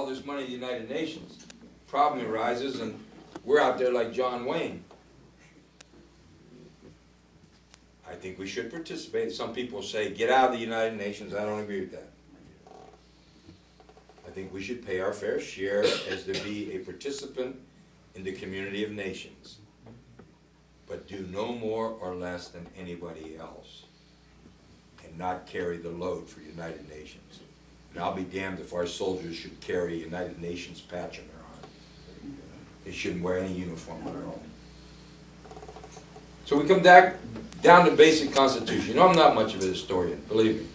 all this money to the United Nations. Problem arises, and we're out there like John Wayne. I think we should participate. Some people say, get out of the United Nations. I don't agree with that. I think we should pay our fair share as to be a participant in the community of nations, but do no more or less than anybody else, and not carry the load for United Nations. And I'll be damned if our soldiers should carry a United Nations patch on their arm. They shouldn't wear any uniform on their own. So we come back down to basic constitution. You know, I'm not much of a historian, believe me.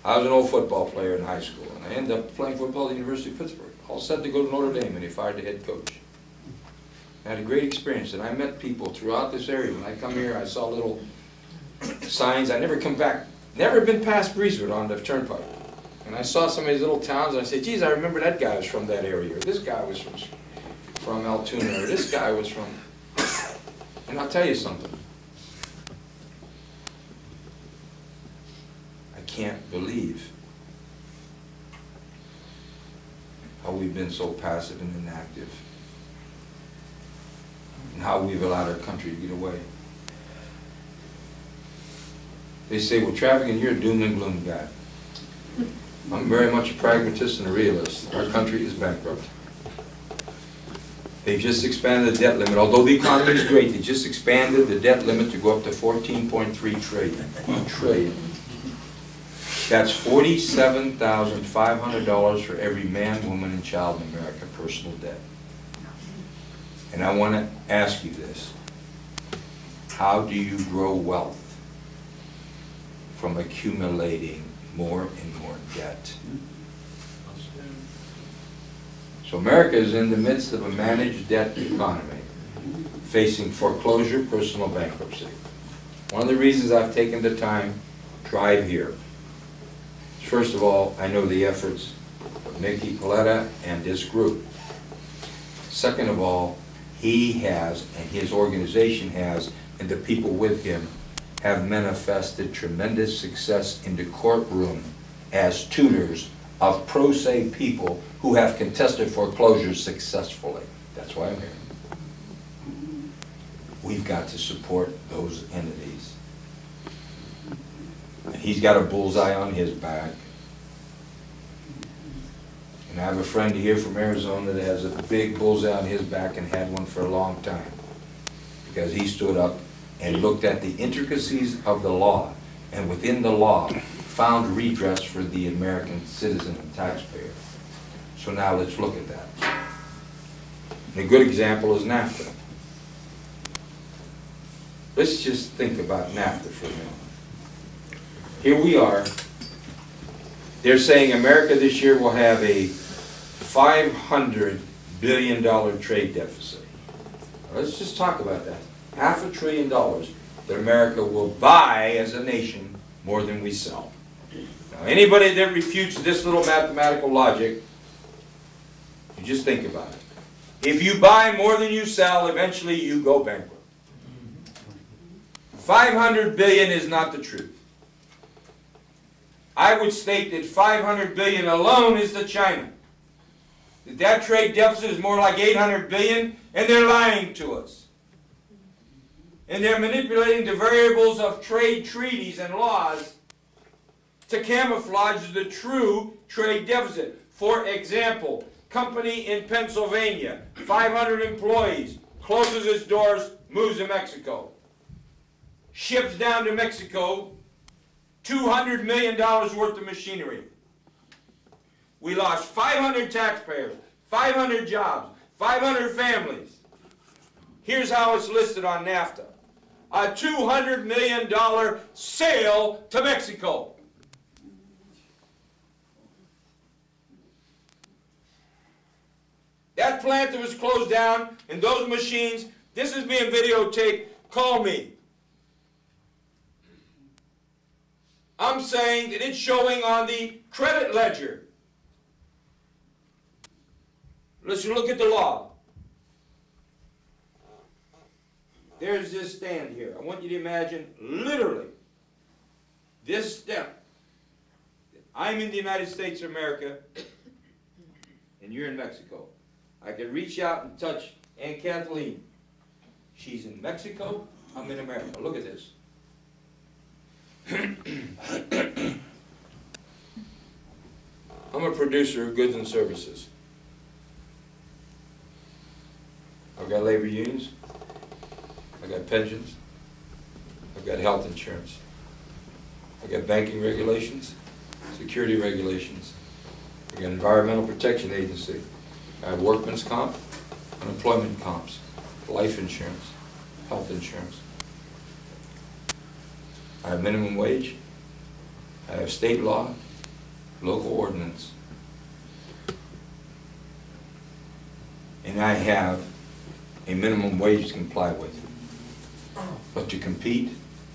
I was an old football player in high school, and I ended up playing football at the University of Pittsburgh. All set to go to Notre Dame, and they fired the head coach. I had a great experience, and I met people throughout this area. When I come here, I saw little signs. I never come back, never been past Breezewood on the turnpike. And I saw some of these little towns, and I said, geez, I remember that guy was from that area, or this guy was from Altoona, or this guy was from... And I'll tell you something. I can't believe how we've been so passive and inactive, and how we've allowed our country to get away. They say, well, Traficant, you're a doom and gloom guy. I'm very much a pragmatist and a realist. Our country is bankrupt. They've just expanded the debt limit. Although the economy is great, they just expanded the debt limit to go up to $14.3 trillion. That's $47,500 for every man, woman, and child in America, personal debt. And I want to ask you this. How do you grow wealth from accumulating more and more debt? So America is in the midst of a managed debt economy, facing foreclosure, personal bankruptcy. One of the reasons I've taken the time to drive here, first of all, I know the efforts of Mickey Paletta and this group. Second of all, he has, and his organization has, and the people with him, have manifested tremendous success in the courtroom as tutors of pro se people who have contested foreclosures successfully. That's why I'm here. We've got to support those entities. And he's got a bullseye on his back. And I have a friend here from Arizona that has a big bullseye on his back and had one for a long time, because he stood up and looked at the intricacies of the law, and within the law found redress for the American citizen and taxpayer. So now let's look at that. And a good example is NAFTA. Let's just think about NAFTA for a minute. Here we are. They're saying America this year will have a $500 billion trade deficit. Now, let's just talk about that. $500 billion that America will buy as a nation more than we sell. Now, anybody that refutes this little mathematical logic, you just think about it. If you buy more than you sell, eventually you go bankrupt. 500 billion is not the truth. I would state that 500 billion alone is to China. That trade deficit is more like 800 billion, and they're lying to us. And they're manipulating the variables of trade treaties and laws to camouflage the true trade deficit. For example, company in Pennsylvania, 500 employees, closes its doors, moves to Mexico. Ships down to Mexico $200 million worth of machinery. We lost 500 taxpayers, 500 jobs, 500 families. Here's how it's listed on NAFTA. A $200 million sale to Mexico. That plant that was closed down and those machines, this is being videotaped, call me. I'm saying that it's showing on the credit ledger. Let's look at the law. There's this stand here. I want you to imagine literally this step. I'm in the United States of America. and you're in Mexico. I could reach out and touch Aunt Kathleen. She's in Mexico, I'm in America. Look at this. I'm a producer of goods and services. I've got labor unions, I've got pensions, I've got health insurance, I've got banking regulations, security regulations, I've got environmental protection agency, I have workman's comp, unemployment comps, life insurance, health insurance. I have minimum wage, I have state law, local ordinance, and I have a minimum wage to comply with. But to compete,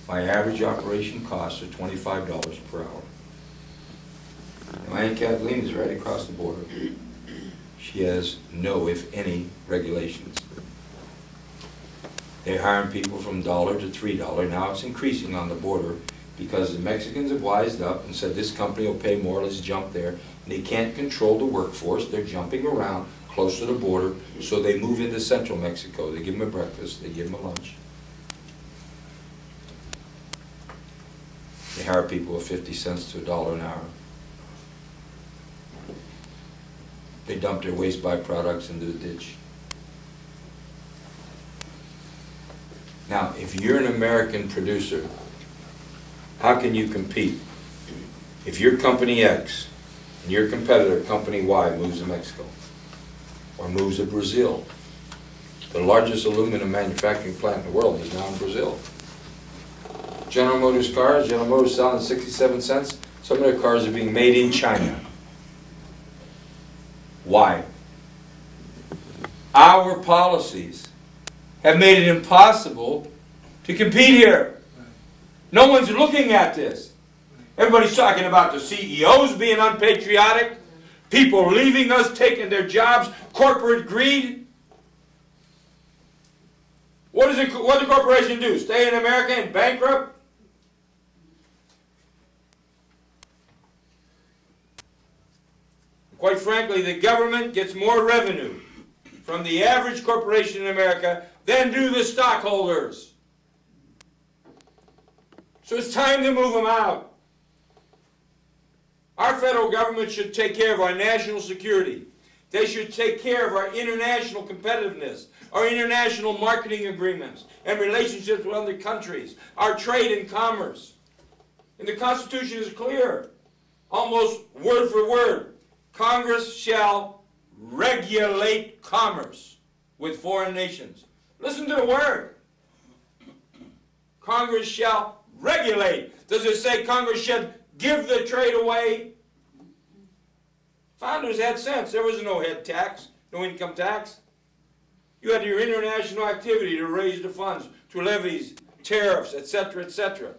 my average operation costs are $25 per hour. Now, Aunt Kathleen is right across the border. She has no, if any, regulations. They're hiring people from $1 to $3. Now it's increasing on the border because the Mexicans have wised up and said this company will pay more, let's jump there. And they can't control the workforce, they're jumping around close to the border, so they move into central Mexico. They give them a breakfast, they give them a lunch. They hire people with 50 cents to $1 an hour. They dump their waste byproducts into the ditch. Now, if you're an American producer, how can you compete? If your company X and your competitor, company Y, moves to Mexico or moves to Brazil, the largest aluminum manufacturing plant in the world is now in Brazil. General Motors cars, General Motors selling 67 cents. Some of their cars are being made in China. Why? Our policies have made it impossible to compete here. No one's looking at this. Everybody's talking about the CEOs being unpatriotic, people leaving us, taking their jobs, corporate greed. What does the corporation do? Stay in America and bankrupt? Quite frankly, the government gets more revenue from the average corporation in America than do the stockholders. So it's time to move them out. Our federal government should take care of our national security. They should take care of our international competitiveness, our international marketing agreements, and relationships with other countries, our trade and commerce. And the Constitution is clear, almost word for word. Congress shall regulate commerce with foreign nations. Listen to the word. Congress shall regulate. Does it say Congress should give the trade away? Founders had sense. There was no head tax, no income tax. You had your international activity to raise the funds, to levies, tariffs, etc., etc.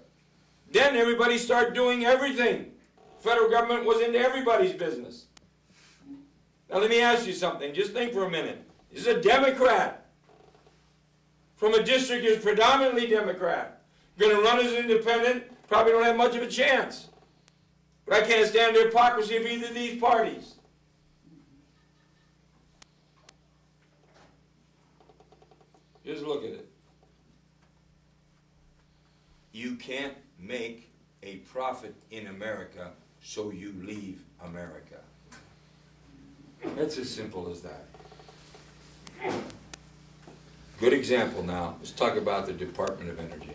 Then everybody started doing everything. Federal government was into everybody's business. Now let me ask you something. Just think for a minute. This is a Democrat from a district that's predominantly Democrat. Going to run as an independent, probably don't have much of a chance. But I can't stand the hypocrisy of either of these parties. Just look at it. You can't make a profit in America, so you leave America. It's as simple as that. Good example now. Let's talk about the Department of Energy.